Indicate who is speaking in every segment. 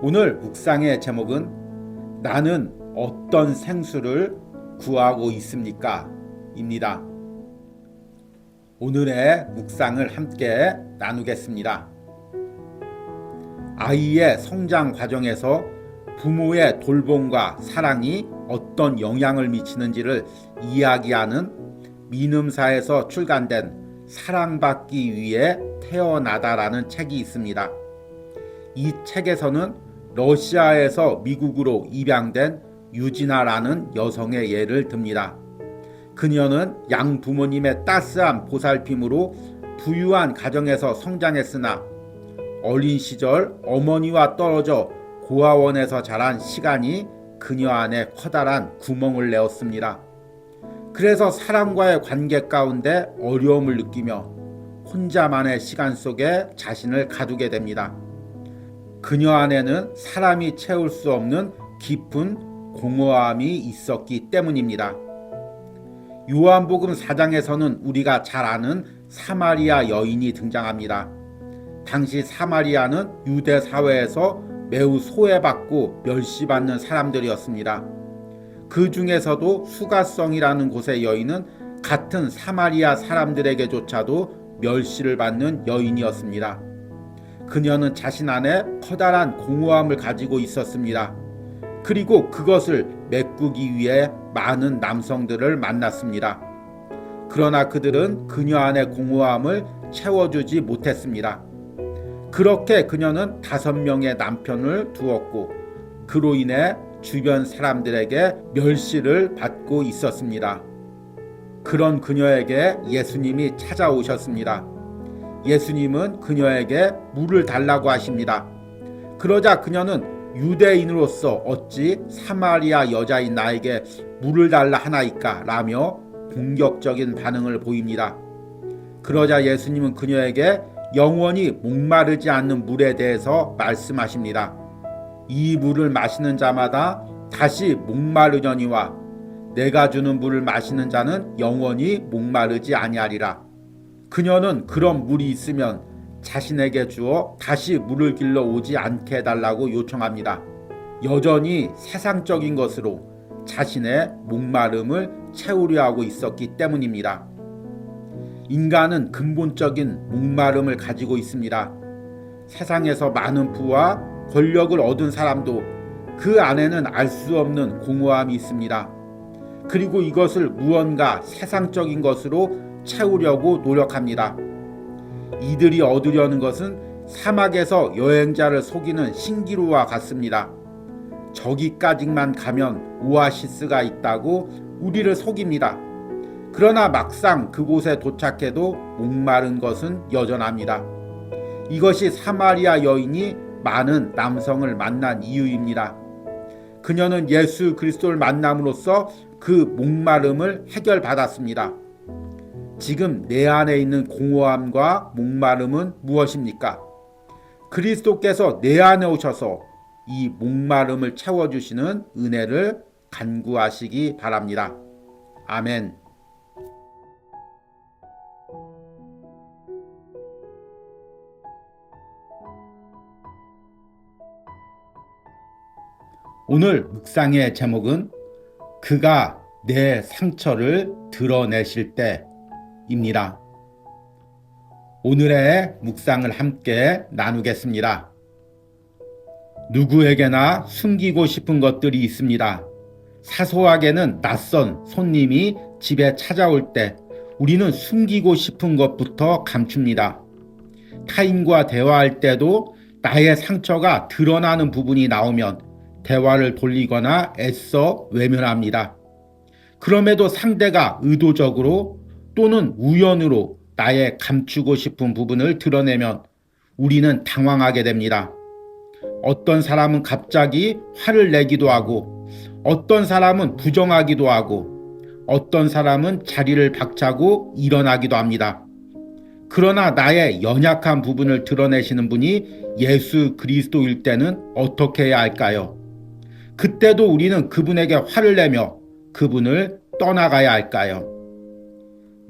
Speaker 1: 오늘 묵상의 제목은 나는 어떤 생수를 구하고 있습니까? 입니다. 오늘의 묵상을 함께 나누겠습니다. 아이의 성장 과정에서 부모의 돌봄과 사랑이 어떤 영향을 미치는지를 이야기하는 민음사에서 출간된 사랑받기 위해 태어나다라는 책이 있습니다. 이 책에서는 러시아에서 미국으로 입양된 유진아라는 여성의 예를 듭니다. 그녀는 양부모님의 따스한 보살핌으로 부유한 가정에서 성장했으나 어린 시절 어머니와 떨어져 고아원에서 자란 시간이 그녀 안에 커다란 구멍을 내었습니다. 그래서 사람과의 관계 가운데 어려움을 느끼며 혼자만의 시간 속에 자신을 가두게 됩니다. 그녀 안에는 사람이 채울 수 없는 깊은 공허함이 있었기 때문입니다. 요한복음 4장에서는 우리가 잘 아는 사마리아 여인이 등장합니다. 당시 사마리아는 유대 사회에서 매우 소외받고 멸시받는 사람들이었습니다. 그 중에서도 수가성이라는 곳의 여인은 같은 사마리아 사람들에게조차도 멸시를 받는 여인이었습니다. 그녀는 자신 안에 커다란 공허함을 가지고 있었습니다. 그리고 그것을 메꾸기 위해 많은 남성들을 만났습니다. 그러나 그들은 그녀 안의 공허함을 채워주지 못했습니다. 그렇게 그녀는 5명의 남편을 두었고 그로 인해 주변 사람들에게 멸시를 받고 있었습니다. 그런 그녀에게 예수님이 찾아오셨습니다. 예수님은 그녀에게 물을 달라고 하십니다. 그러자 그녀는 유대인으로서 어찌 사마리아 여자인 나에게 물을 달라 하나이까 라며 공격적인 반응을 보입니다. 그러자 예수님은 그녀에게 영원히 목마르지 않는 물에 대해서 말씀하십니다. 이 물을 마시는 자마다 다시 목마르려니와 내가 주는 물을 마시는 자는 영원히 목마르지 아니하리라. 그녀는 그런 물이 있으면 자신에게 주어 다시 물을 길러 오지 않게 해달라고 요청합니다. 여전히 세상적인 것으로 자신의 목마름을 채우려 하고 있었기 때문입니다. 인간은 근본적인 목마름을 가지고 있습니다. 세상에서 많은 부와 권력을 얻은 사람도 그 안에는 알 수 없는 공허함이 있습니다. 그리고 이것을 무언가 세상적인 것으로 채우려고 노력합니다. 이들이 얻으려는 것은 사막에서 여행자를 속이는 신기루와 같습니다. 저기까지만 가면 오아시스가 있다고 우리를 속입니다. 그러나 막상 그곳에 도착해도 목마른 것은 여전합니다. 이것이 사마리아 여인이 많은 남성을 만난 이유입니다. 그녀는 예수 그리스도를 만남으로써 그 목마름을 해결받았습니다. 지금 내 안에 있는 공허함과 목마름은 무엇입니까? 그리스도께서 내 안에 오셔서 이 목마름을 채워주시는 은혜를 간구하시기 바랍니다. 아멘. 오늘 묵상의 제목은 그가 내 상처를 드러내실 때입니다. 오늘의 묵상을 함께 나누겠습니다. 누구에게나 숨기고 싶은 것들이 있습니다. 사소하게는 낯선 손님이 집에 찾아올 때 우리는 숨기고 싶은 것부터 감춥니다. 타인과 대화할 때도 나의 상처가 드러나는 부분이 나오면 대화를 돌리거나 애써 외면합니다. 그럼에도 상대가 의도적으로 또는 우연으로 나의 감추고 싶은 부분을 드러내면 우리는 당황하게 됩니다. 어떤 사람은 갑자기 화를 내기도 하고 어떤 사람은 부정하기도 하고 어떤 사람은 자리를 박차고 일어나기도 합니다. 그러나 나의 연약한 부분을 드러내시는 분이 예수 그리스도일 때는 어떻게 해야 할까요? 그때도 우리는 그분에게 화를 내며 그분을 떠나가야 할까요?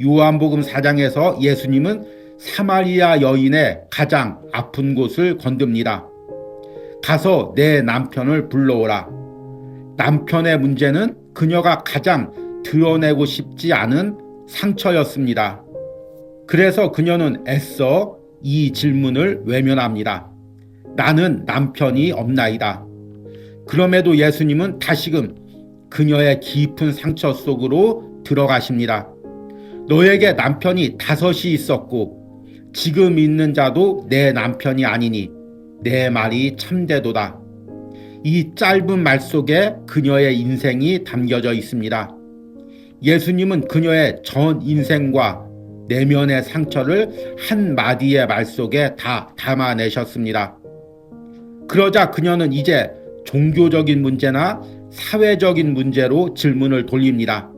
Speaker 1: 요한복음 4장에서 예수님은 사마리아 여인의 가장 아픈 곳을 건듭니다. 가서 내 남편을 불러오라. 남편의 문제는 그녀가 가장 드러내고 싶지 않은 상처였습니다. 그래서 그녀는 애써 이 질문을 외면합니다. 나는 남편이 없나이다. 그럼에도 예수님은 다시금 그녀의 깊은 상처 속으로 들어가십니다. 너에게 남편이 5이 있었고 지금 있는 자도 내 남편이 아니니 내 말이 참되도다. 이 짧은 말 속에 그녀의 인생이 담겨져 있습니다. 예수님은 그녀의 전 인생과 내면의 상처를 한마디의 말 속에 다 담아내셨습니다. 그러자 그녀는 이제 종교적인 문제나 사회적인 문제로 질문을 돌립니다.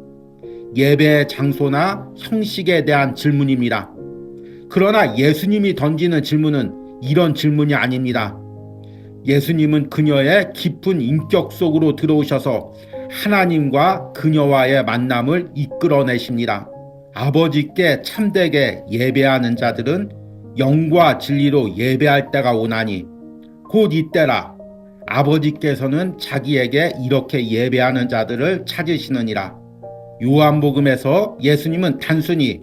Speaker 1: 예배의 장소나 형식에 대한 질문입니다. 그러나 예수님이 던지는 질문은 이런 질문이 아닙니다. 예수님은 그녀의 깊은 인격 속으로 들어오셔서 하나님과 그녀와의 만남을 이끌어내십니다. 아버지께 참되게 예배하는 자들은 영과 진리로 예배할 때가 오나니 곧 이때라. 아버지께서는 자기에게 이렇게 예배하는 자들을 찾으시느니라. 요한복음에서 예수님은 단순히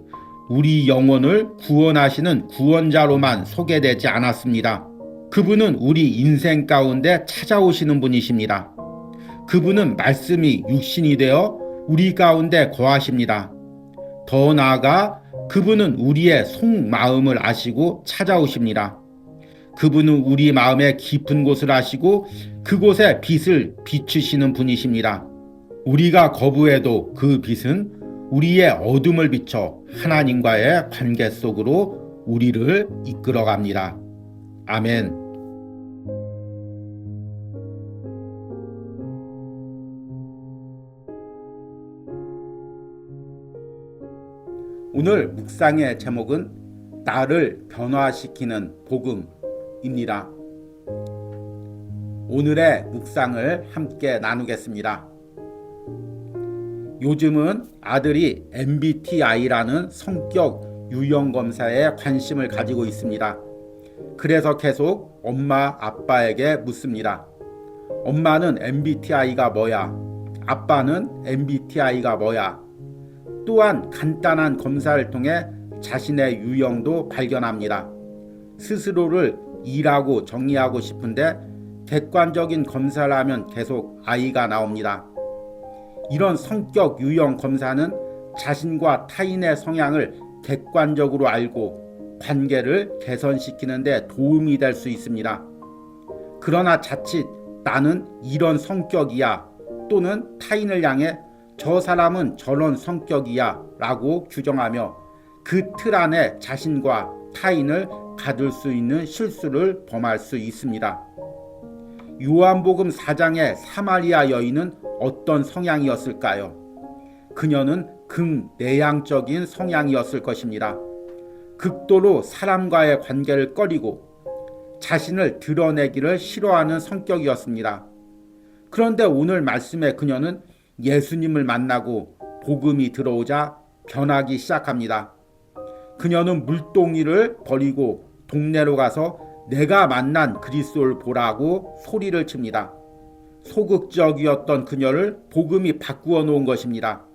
Speaker 1: 우리 영혼을 구원하시는 구원자로만 소개되지 않았습니다. 그분은 우리 인생 가운데 찾아오시는 분이십니다. 그분은 말씀이 육신이 되어 우리 가운데 거하십니다. 더 나아가 그분은 우리의 속마음을 아시고 찾아오십니다. 그분은 우리 마음의 깊은 곳을 아시고 그곳에 빛을 비추시는 분이십니다. 우리가 거부해도 그 빛은 우리의 어둠을 비춰 하나님과의 관계 속으로 우리를 이끌어갑니다. 아멘. 오늘 묵상의 제목은 나를 변화시키는 복음입니다. 오늘의 묵상을 함께 나누겠습니다. 요즘은 아들이 MBTI라는 성격 유형 검사에 관심을 가지고 있습니다. 그래서 계속 엄마, 아빠에게 묻습니다. 엄마는 MBTI가 뭐야? 아빠는 MBTI가 뭐야? 또한 간단한 검사를 통해 자신의 유형도 발견합니다. 스스로를 E라고 정의하고 싶은데 객관적인 검사를 하면 계속 I가 나옵니다. 이런 성격 유형 검사는 자신과 타인의 성향을 객관적으로 알고 관계를 개선시키는 데 도움이 될 수 있습니다. 그러나 자칫 나는 이런 성격이야 또는 타인을 향해 저 사람은 저런 성격이야 라고 규정하며 그 틀 안에 자신과 타인을 가둘 수 있는 실수를 범할 수 있습니다. 요한복음 4장의 사마리아 여인은 어떤 성향이었을까요? 그녀는 극내향적인 성향이었을 것입니다. 극도로 사람과의 관계를 꺼리고 자신을 드러내기를 싫어하는 성격이었습니다. 그런데 오늘 말씀에 그녀는 예수님을 만나고 복음이 들어오자 변하기 시작합니다. 그녀는 물동이를 버리고 동네로 가서 내가 만난 그리스도를 보라고 소리를 칩니다. 소극적이었던 그녀를 복음이 바꾸어 놓은 것입니다.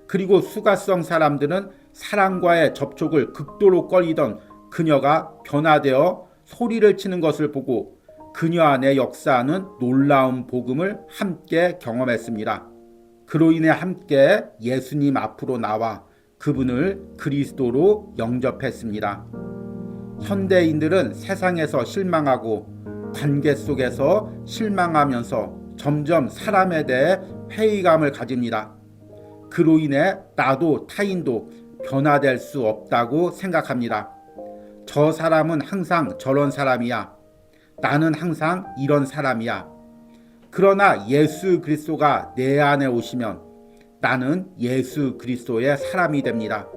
Speaker 1: 그리고 수가성 사람들은 사람과의 접촉을 극도로 꺼리던 그녀가 변화되어 소리를 치는 것을 보고 그녀 안에 역사하는 놀라운 복음을 함께 경험했습니다. 그로 인해 함께 예수님 앞으로 나와 그분을 그리스도로 영접했습니다. 현대인들은 세상에서 실망하고 관계 속에서 실망하면서 점점 사람에 대해 회의감을 가집니다. 그로 인해 나도 타인도 변화될 수 없다고 생각합니다. 저 사람은 항상 저런 사람이야. 나는 항상 이런 사람이야. 그러나 예수 그리스도가 내 안에 오시면 나는 예수 그리스도의 사람이 됩니다.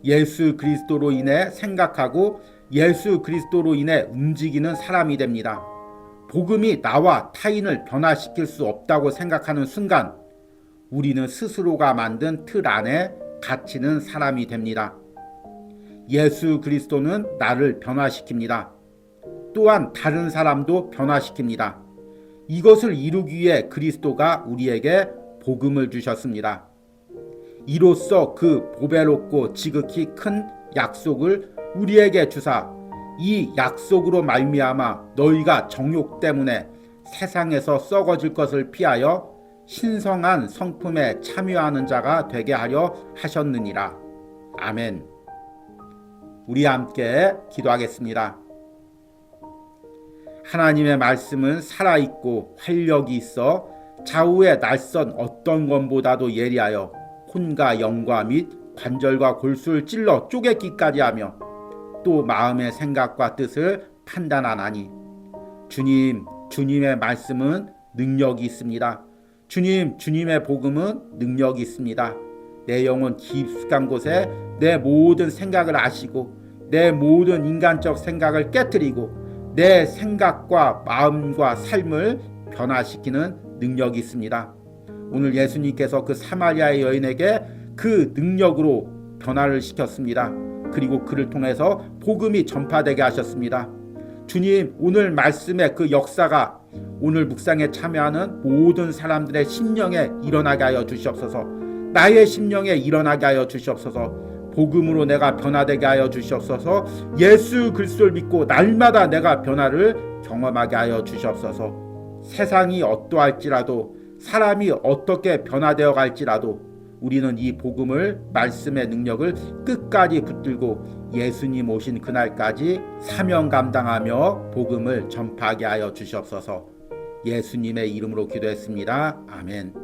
Speaker 1: 예수 그리스도로 인해 생각하고 예수 그리스도로 인해 움직이는 사람이 됩니다. 복음이 나와 타인을 변화시킬 수 없다고 생각하는 순간 우리는 스스로가 만든 틀 안에 갇히는 사람이 됩니다. 예수 그리스도는 나를 변화시킵니다. 또한 다른 사람도 변화시킵니다. 이것을 이루기 위해 그리스도가 우리에게 복음을 주셨습니다. 이로써 그 보배롭고 지극히 큰 약속을 우리에게 주사 이 약속으로 말미암아 너희가 정욕 때문에 세상에서 썩어질 것을 피하여 신성한 성품에 참여하는 자가 되게 하려 하셨느니라. 아멘. 우리 함께 기도하겠습니다. 하나님의 말씀은 살아있고 활력이 있어 좌우의 낯선 어떤 것보다도 예리하여 혼과 영과 및 관절과 골수를 찔러 쪼개기까지 하며 또 마음의 생각과 뜻을 판단하나니 주님의 말씀은 능력이 있습니다. 주님의 복음은 능력이 있습니다. 내 영혼 깊숙한 곳에 내 모든 생각을 아시고 내 모든 인간적 생각을 깨뜨리고 내 생각과 마음과 삶을 변화시키는 능력이 있습니다. 오늘 예수님께서 그 사마리아의 여인에게 그 능력으로 변화를 시켰습니다. 그리고 그를 통해서 복음이 전파되게 하셨습니다. 주님, 오늘 말씀의 그 역사가 오늘 묵상에 참여하는 모든 사람들의 심령에 일어나게 하여 주시옵소서. 나의 심령에 일어나게 하여 주시옵소서. 복음으로 내가 변화되게 하여 주시옵소서. 예수 그리스도를 믿고 날마다 내가 변화를 경험하게 하여 주시옵소서. 세상이 어떠할지라도 사람이 어떻게 변화되어 갈지라도 우리는 이 복음을 말씀의 능력을 끝까지 붙들고 예수님 오신 그날까지 사명 감당하며 복음을 전파하게 하여 주시옵소서. 예수님의 이름으로 기도했습니다. 아멘.